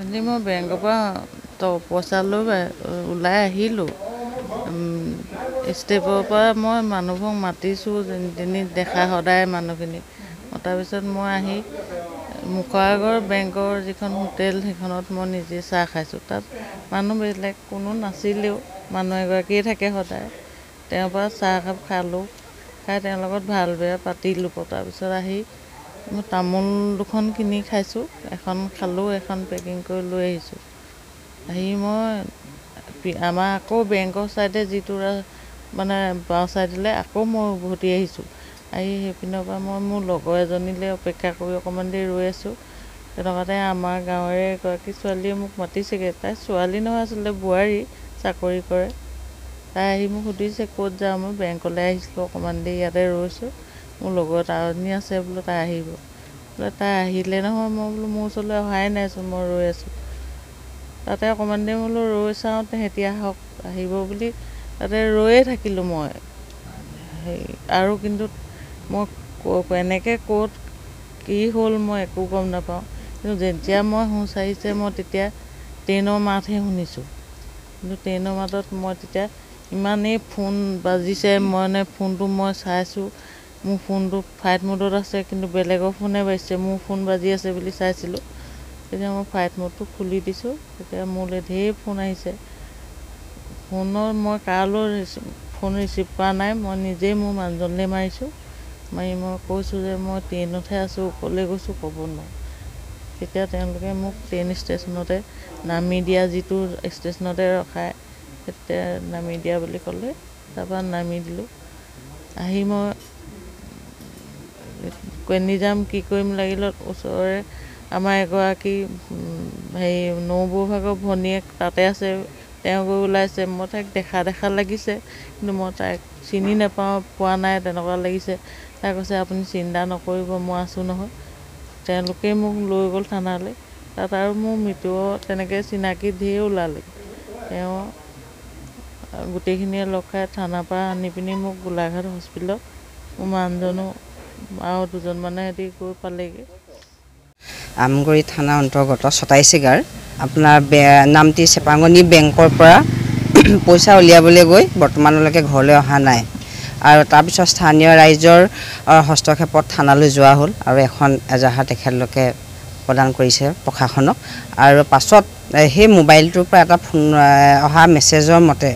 আজি মই বেংকৰ পৰা পইচা লৈ ওলাই আহিলোঁ। ষ্টেপৰ পৰা মই মানুহবোৰক মাতিছোঁ, যেনি দেখা সদায় মানুহখিনি মতাৰ পিছত মই আহি মুখৰ আগৰ বেংকৰ যিখন হোটেল সেইখনত মই নিজে চাহ খাইছোঁ। তাত মানুহ বেলেগ কোনো নাছিলেও, মানুহ এগৰাকীয়ে থাকে সদায়। তেওঁৰ পৰা চাহ একাপ খালোঁ, খাই তেওঁৰ লগত ভাল বেয়া পাতিলোঁ। পতাৰ পিছত আহি মই তামোল দুখন কিনি খাইছোঁ, এখন খালোঁ, এখন পেকিং কৰি লৈ আহিছোঁ। আহি মই আমাৰ আকৌ বেংকৰ ছাইডে যিটো মানে বাওঁ ছাইডলৈ আকৌ মই উভতি আহিছোঁ। আহি সেইপিনৰ পৰা মই মোৰ লগৰ এজনীলৈ অপেক্ষা কৰি অকণমান দেৰি ৰৈ আছোঁ। তেনেকুৱাতে আমাৰ গাঁৱৰে এগৰাকী ছোৱালীয়ে মোক মাতিছেগৈ। তাই ছোৱালী নহয়, আচলতে বোৱাৰী, চাকৰি কৰে। তাই আহি মোক সুধিছে ক'ত যাওঁ। মই বেংকলৈ আহিছিলোঁ, অকণমান দেৰি ইয়াতে ৰৈছোঁ, মোৰ লগৰ এজনী আছে বোলো, তাই আহিব বোলে। তাই আহিলে নহয়, মই বোলো মোৰ ওচৰলৈ অহাই নাইচোন, মই ৰৈ আছোঁ। তাতে অকণমান দেৰি বোলো ৰৈ চাওঁ, তেহেঁতি আহক, আহিব বুলি তাতে ৰৈয়ে থাকিলোঁ মই। আৰু কিন্তু মই এনেকৈ ক'ত কি হ'ল মই একো গম নাপাওঁ। কিন্তু যেতিয়া মই হুঁচ আহিছে, মই তেতিয়া ট্ৰেইনৰ মাতহে শুনিছোঁ। কিন্তু ট্ৰেইনৰ মাতত মই তেতিয়া ইমানেই ফোন বাজিছে, ফোনটো মই চাইছোঁ, মোৰ ফোনটো ফ্লাইট মোডত আছে, কিন্তু বেলেগৰ ফোনে বাজিছে, মোৰ ফোন বাজি আছে বুলি চাইছিলোঁ। তেতিয়া মই ফ্লাইট মোডটো খুলি দিছোঁ, তেতিয়া মোলৈ ঢেৰ ফোন আহিছে। ফোনৰ মই কাৰোলৈ ফোন ৰিচিভ কৰা নাই, মই নিজেই মোৰ মানুহজনলৈ মাৰিছোঁ। মাৰি মই কৈছোঁ যে মই ট্ৰেইনতহে আছোঁ, ক'লৈ গৈছোঁ ক'ব নোৱাৰোঁ। তেতিয়া তেওঁলোকে মোক ট্ৰেইন ষ্টেচনতে নামি দিয়া, যিটো ষ্টেচনতে ৰখায়, তেতিয়া নামি দিয়া বুলি ক'লে। তাৰপৰা নামি দিলোঁ। আহি মই কেনি যাম কি কৰিম লাগিলত ওচৰৰে আমাৰ এগৰাকী নবৌ ভাগৰ ভনীয়েক তাতে আছে, তেওঁ গৈ ওলাইছে। মই তাইক দেখা লাগিছে, কিন্তু মই তাইক চিনি নাপাওঁ, পোৱা নাই, তেনেকুৱা লাগিছে। তাই কৈছে আপুনি চিন্তা নকৰিব, মই আছোঁ নহয়। তেওঁলোকেই মোক লৈ গ'ল থানালৈ। তাত আৰু মোৰ মৃত্যু তেনেকৈ চিনাকি ধেৰ ওলালে। তেওঁ গোটেইখিনিয়ে লগ খাই থানাৰ পৰা আনি পিনি মোক গোলাঘাট হস্পিটেলত, মোৰ মানুহজনো আৰু দুজনমানে সিহঁতি গৈ পালেগৈ। আমগুৰি থানা অন্তৰ্গত চতাইচিগাৰ আপোনাৰ নামটি চেপাঙনি বেংকৰ পৰা পইচা উলিয়াবলৈ গৈ বৰ্তমানলৈকে ঘৰলৈ অহা নাই। আৰু তাৰপিছত স্থানীয় ৰাইজৰ হস্তক্ষেপত থানালৈ যোৱা হ'ল আৰু এখন এজাহাৰ তেখেতলোকে প্ৰদান কৰিছে প্ৰশাসনক। আৰু পাছত সেই মোবাইলটোৰ পৰা এটা ফোন অহা মেছেজৰ মতে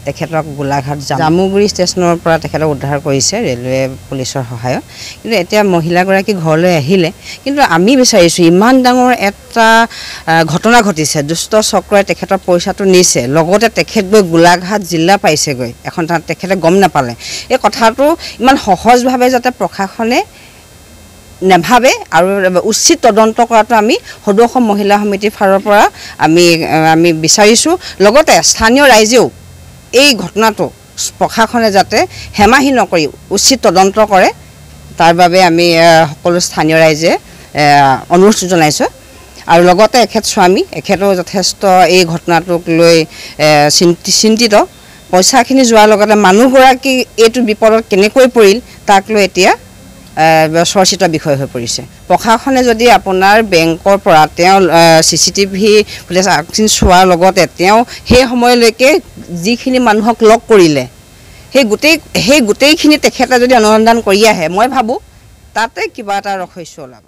তেখেতক গোলাঘাট জামুগুৰি ষ্টেচনৰ পৰা তেখেতক উদ্ধাৰ কৰিছে ৰেলৱে পুলিচৰ সহায়ত। কিন্তু এতিয়া মহিলাগৰাকী ঘৰলৈ আহিলে, কিন্তু আমি বিচাৰিছোঁ, ইমান ডাঙৰ এটা ঘটনা ঘটিছে, দুষ্ট চক্ৰই তেখেতৰ পইচাটো নিছে, লগতে তেখেত গৈ গোলাঘাট জিলা পাইছেগৈ, এখন তাত তেখেতে গম নাপালে। এই কথাটো ইমান সহজভাৱে যাতে প্ৰশাসনে নেভাবে আৰু উচিত তদন্ত কৰাটো আমি সদৌ অসম মহিলা সমিতিৰ ফালৰ পৰা আমি বিচাৰিছোঁ। লগতে স্থানীয় ৰাইজেও এই ঘটনাটো প্ৰশাসনে যাতে হেমাহি নকৰি উচিত তদন্ত কৰে, তাৰ বাবে আমি সকলো স্থানীয় ৰাইজে অনুৰোধ জনাইছোঁ। আৰু লগতে এখেত স্বামী, এখেতেও যথেষ্ট এই ঘটনাটোক লৈ চিন্তিত। পইচাখিনি যোৱাৰ লগতে মানুহগৰাকী এইটো বিপদত কেনেকৈ পৰিল তাক লৈ এতিয়া চৰ্চিত বিষয় হৈ পৰিছে। প্ৰশাসনে যদি আপোনাৰ বেংকৰ পৰা তেওঁ CCTV ফুটেজ চোৱাৰ লগতে তেওঁ সেই সময়লৈকে যিখিনি মানুহক লগ কৰিলে, সেই গোটেইখিনি তেখেতে যদি অনুসন্ধান কৰি আহে, মই ভাবোঁ তাতে কিবা এটা ৰহস্য ওলাব।